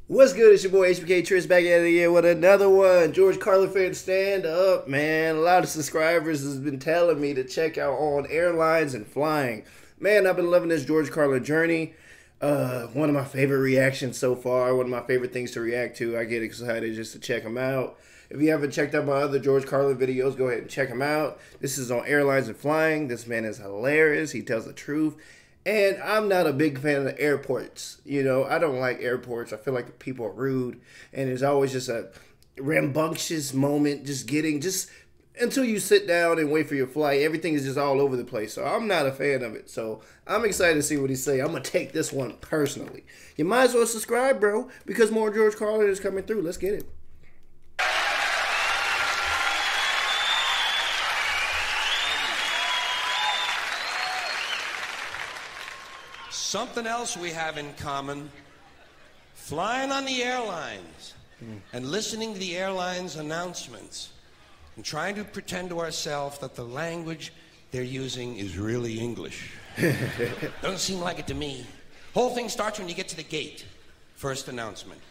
What's good? It's your boy HBK Trish back at it again with another one. George Carlin fan, stand up, man. A lot of subscribers has been telling me to check out on airlines and flying. Man, I've been loving this George Carlin journey. One of my favorite reactions so far. One of my favorite things to react to. I get excited just to check them out. If you haven't checked out my other George Carlin videos, go ahead and check them out. This is on airlines and flying. This man is hilarious. He tells the truth. And I'm not a big fan of airports. You know, I don't like airports. I feel like people are rude. And there's always just a rambunctious moment just until you sit down and wait for your flight. Everything is just all over the place. So I'm not a fan of it. So I'm excited to see what he say. I'm going to take this one personally. You might as well subscribe, bro, because more George Carlin is coming through. Let's get it. Something else we have in common, flying on the airlines and listening to the airlines announcements and trying to pretend to ourselves that the language they're using is really English. Doesn't seem like it to me. Whole thing starts when you get to the gate. First announcement.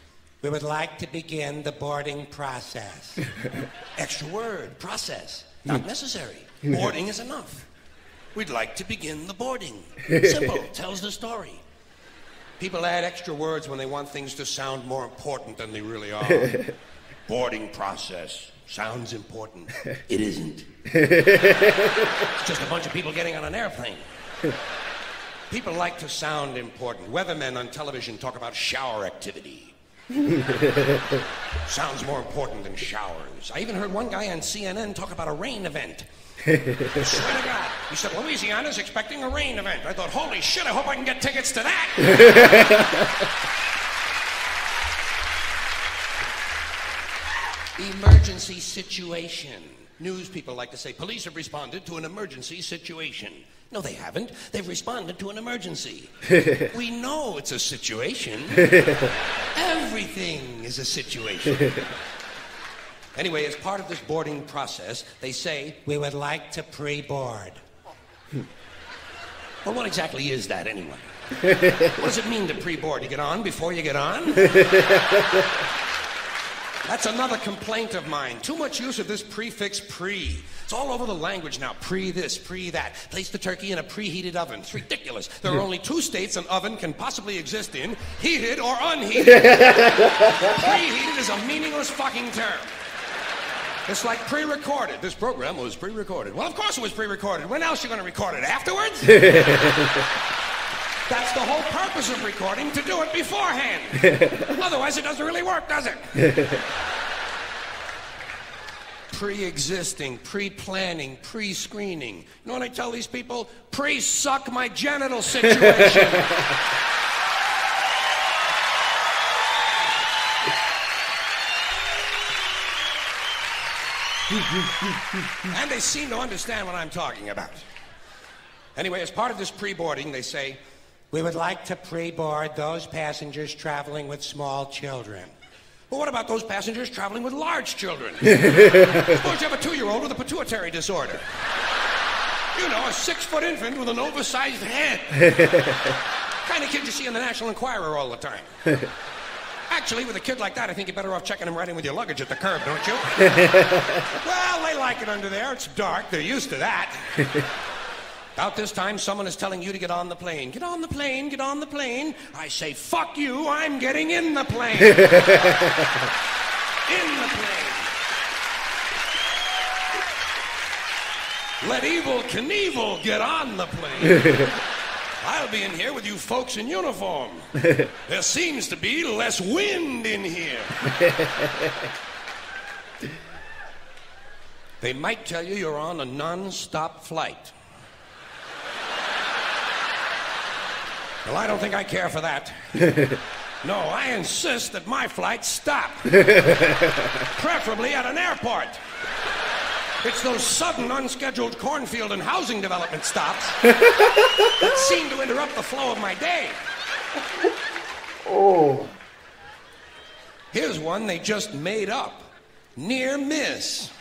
We would like to begin the boarding process. Extra word, process. Not necessary. Boarding is enough. We'd like to begin the boarding. Simple, tells the story. People add extra words when they want things to sound more important than they really are. Boarding process sounds important. It isn't. It's just a bunch of people getting on an airplane. People like to sound important. Weathermen on television talk about shower activity. Sounds more important than showers. I even heard one guy on CNN talk about a rain event. I swear to God. He said, Louisiana's expecting a rain event. I thought, holy shit, I hope I can get tickets to that. Emergency situation. News people like to say, police have responded to an emergency situation. No, they haven't. They've responded to an emergency. We know it's a situation. Everything is a situation. Anyway, as part of this boarding process, they say, we would like to pre-board. Well, what exactly is that anyway? What does it mean to pre-board? You get on before you get on? That's another complaint of mine. Too much use of this prefix pre. It's all over the language now. Pre this, pre that. Place the turkey in a preheated oven. It's ridiculous. There are only two states an oven can possibly exist in, heated or unheated. Preheated is a meaningless fucking term. It's like pre-recorded. This program was pre-recorded. Well, of course it was pre-recorded. When else are you going to record it? Afterwards? That's the whole purpose of recording, to do it beforehand. Otherwise, it doesn't really work, does it? Pre-existing, pre-planning, pre-screening. You know what I tell these people? Pre-suck my genital situation. And they seem to understand what I'm talking about. Anyway, as part of this pre-boarding, they say, we would like to pre-board those passengers traveling with small children. Well, what about those passengers traveling with large children? Suppose you have a 2-year-old with a pituitary disorder. You know, a 6-foot infant with an oversized head. Kind of kid you see in the National Enquirer all the time. Actually, with a kid like that, I think you're better off checking him right in with your luggage at the curb, don't you? Well, they like it under there. It's dark. They're used to that. About this time, someone is telling you to get on the plane. Get on the plane, get on the plane. I say, fuck you, I'm getting in the plane. In the plane. Let Evel Knievel get on the plane. I'll be in here with you folks in uniform. There seems to be less wind in here. They might tell you you're on a non-stop flight. Well, I don't think I care for that. No, I insist that my flights stop. Preferably at an airport. It's those sudden, unscheduled cornfield and housing development stops that seem to interrupt the flow of my day. Oh. Here's one they just made up. Near miss.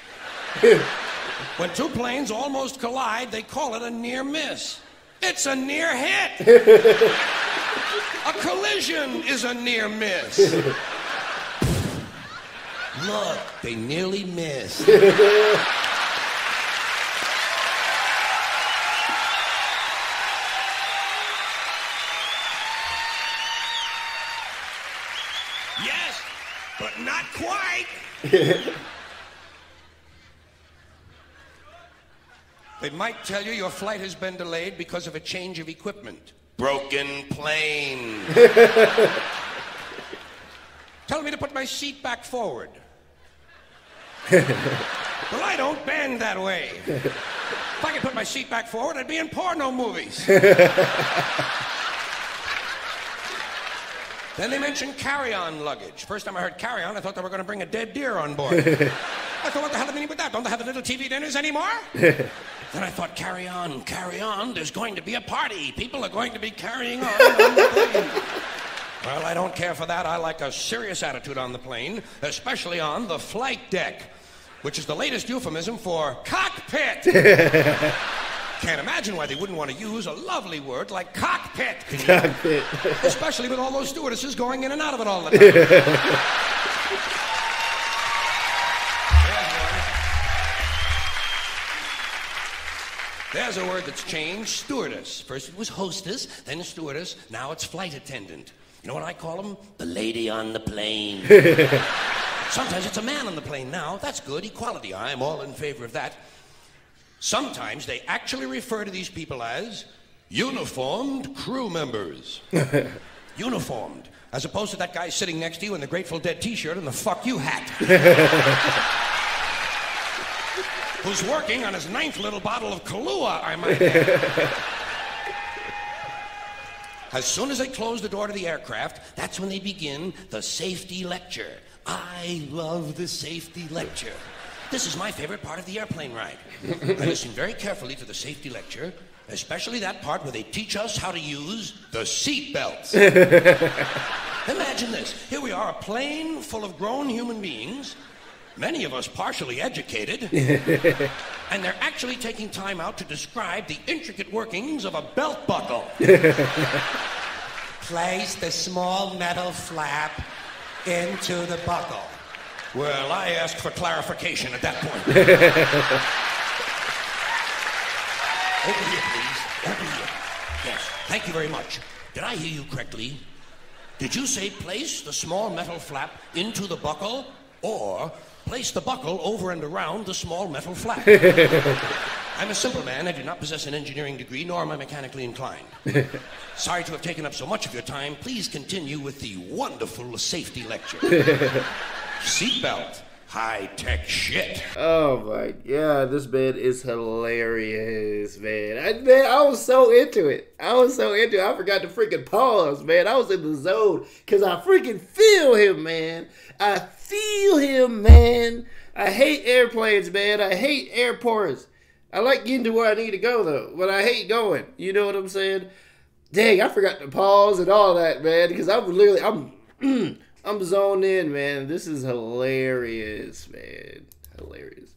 When two planes almost collide, they call it a near miss. It's a near hit. A collision is a near miss. Look, they nearly missed. Yes, but not quite. They might tell you your flight has been delayed because of a change of equipment. Broken plane. Tell me to put my seat back forward. Well, I don't bend that way. If I could put my seat back forward, I'd be in porno movies. Then they mentioned carry-on luggage. First time I heard carry-on, I thought they were going to bring a dead deer on board. I thought, what the hell do they mean with that? Don't they have the little TV dinners anymore? Then I thought, carry on, there's going to be a party. People are going to be carrying on the plane. Well, I don't care for that. I like a serious attitude on the plane, especially on the flight deck, which is the latest euphemism for cockpit. Can't imagine why they wouldn't want to use a lovely word like cockpit. Cockpit. Especially with all those stewardesses going in and out of it all the time. There's a word that's changed, stewardess. First it was hostess, then stewardess, now it's flight attendant. You know what I call them? The lady on the plane. Sometimes it's a man on the plane now. That's good, equality. I'm all in favor of that. Sometimes they actually refer to these people as uniformed crew members. Uniformed. As opposed to that guy sitting next to you in the Grateful Dead t-shirt and the fuck you hat. Who's working on his 9th little bottle of Kahlua, I might add. As soon as they close the door to the aircraft, that's when they begin the safety lecture. I love the safety lecture. This is my favorite part of the airplane ride. I listen very carefully to the safety lecture, especially that part where they teach us how to use the seat belts. Imagine this. Here we are, a plane full of grown human beings, many of us partially educated, and they're actually taking time out to describe the intricate workings of a belt buckle. Place the small metal flap into the buckle. Well, I asked for clarification at that point. Over here, please. Over here. Yes, thank you very much. Did I hear you correctly? Did you say place the small metal flap into the buckle, or place the buckle over and around the small metal flap? I'm a simple man. I do not possess an engineering degree, nor am I mechanically inclined. Sorry to have taken up so much of your time. Please continue with the wonderful safety lecture. Seatbelt. High-tech shit. Oh my god, this band is hilarious, man. I was so into it. I forgot to freaking pause, man. I was in the zone because I freaking feel him, man. I feel him, man. I hate airplanes, man. I hate airports. I like getting to where I need to go, though, but I hate going. You know what I'm saying? Dang, I forgot to pause and all that, man, because I'm zoned in, man. This is hilarious, man. Hilarious.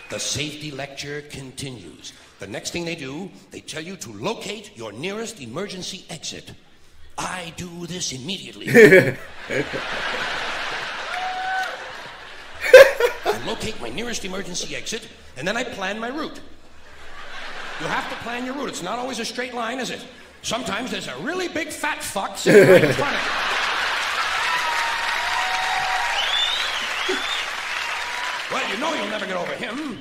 The safety lecture continues. The next thing they do, they tell you to locate your nearest emergency exit. I do this immediately. I locate my nearest emergency exit, and then I plan my route. You have to plan your route. It's not always a straight line, is it? Sometimes there's a really big fat fuck sitting right in front of you. Well, you know you'll never get over him.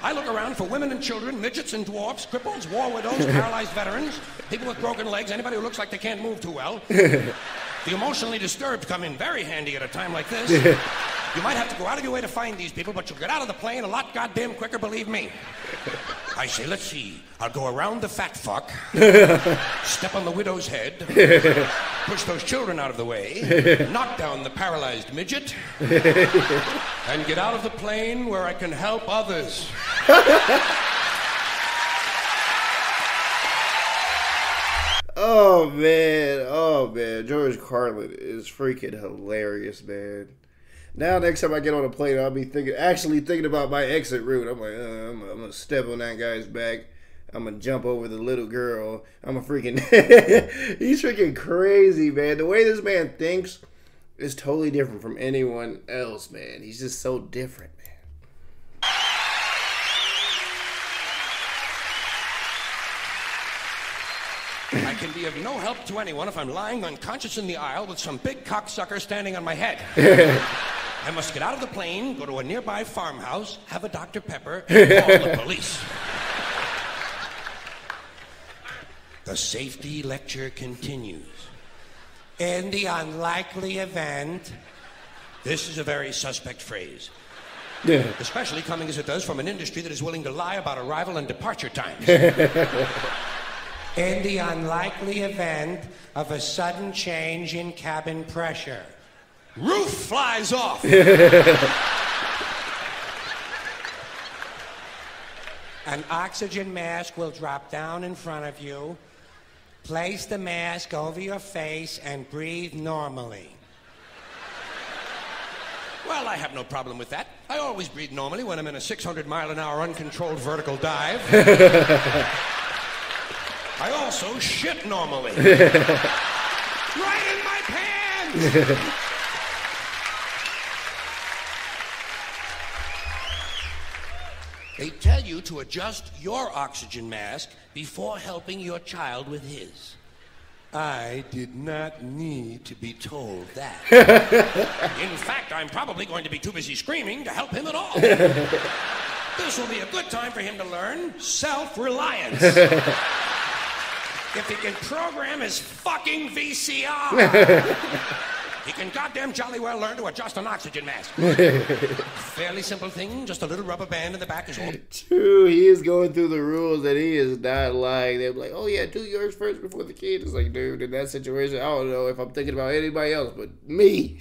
I look around for women and children, midgets and dwarfs, cripples, war widows, paralyzed veterans, people with broken legs, anybody who looks like they can't move too well. The emotionally disturbed come in very handy at a time like this. You might have to go out of your way to find these people, but you'll get out of the plane a lot goddamn quicker, believe me. I say, let's see. I'll go around the fat fuck, step on the widow's head, push those children out of the way, knock down the paralyzed midget, and get out of the plane where I can help others. Oh man, George Carlin is freaking hilarious, man. Now, next time I get on a plane, I'll be thinking about my exit route. I'm like, I'm gonna step on that guy's back. I'm gonna jump over the little girl. I'm a freaking. He's freaking crazy, man. The way this man thinks is totally different from anyone else, man. He's just so different, man. I can be of no help to anyone if I'm lying unconscious in the aisle with some big cocksucker standing on my head. I must get out of the plane, go to a nearby farmhouse, have a Dr. Pepper, and call the police. The safety lecture continues. In the unlikely event, this is a very suspect phrase. Yeah. Especially coming as it does from an industry that is willing to lie about arrival and departure times. In the unlikely event of a sudden change in cabin pressure, roof flies off. An oxygen mask will drop down in front of you. Place the mask over your face and breathe normally. Well, I have no problem with that. I always breathe normally when I'm in a 600-mile-an-hour uncontrolled vertical dive. I also shit normally. Right in my pants! They tell you to adjust your oxygen mask before helping your child with his. I did not need to be told that. In fact, I'm probably going to be too busy screaming to help him at all. This will be a good time for him to learn self-reliance. If he can program his fucking VCR. He can goddamn jolly well learn to adjust an oxygen mask. Fairly simple thing, just a little rubber band in the back is all. True, he is going through the rules and he is not lying. They're like, oh yeah, do yours first before the kid. It's like, dude, in that situation, I don't know if I'm thinking about anybody else but me.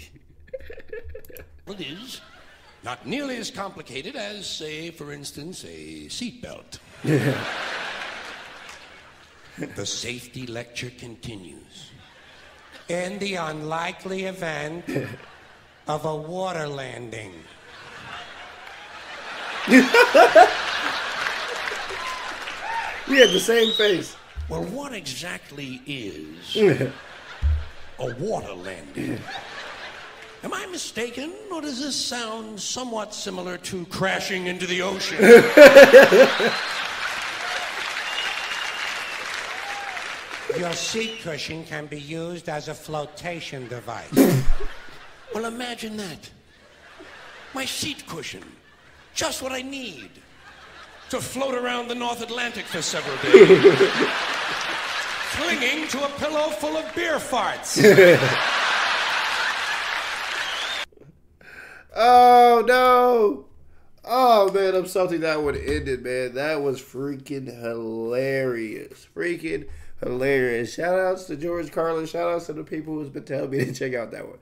It is not nearly as complicated as, say, for instance, a seatbelt. The safety lecture continues. In the unlikely event of a water landing. He had the same face. Well, what exactly is a water landing? Am I mistaken, or does this sound somewhat similar to crashing into the ocean? Your seat cushion can be used as a flotation device. Well, imagine that. My seat cushion. Just what I need to float around the North Atlantic for several days. Clinging to a pillow full of beer farts. Oh, no. Oh, man, I'm salty that one ended, man. That was freaking hilarious. Freaking hilarious. Shout outs to George Carlin. Shout outs to the people who's been telling me to check out that one.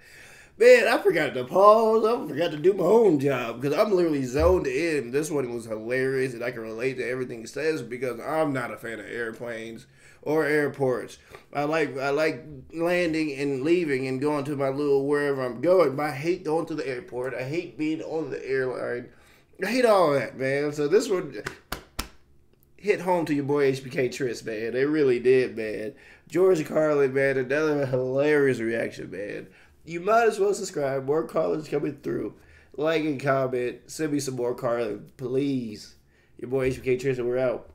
Man, I forgot to pause. I forgot to do my own job because I'm literally zoned in. This one was hilarious and I can relate to everything he says because I'm not a fan of airplanes or airports. I like landing and leaving and going to my little wherever I'm going. But I hate going to the airport. I hate being on the airline. I hate all that, man. So this one hit home to your boy HBK Tris, man. It really did, man. George Carlin, man, another hilarious reaction, man. You might as well subscribe. More Carlins coming through. Like and comment. Send me some more Carlin, please. Your boy HBK Tris, and we're out.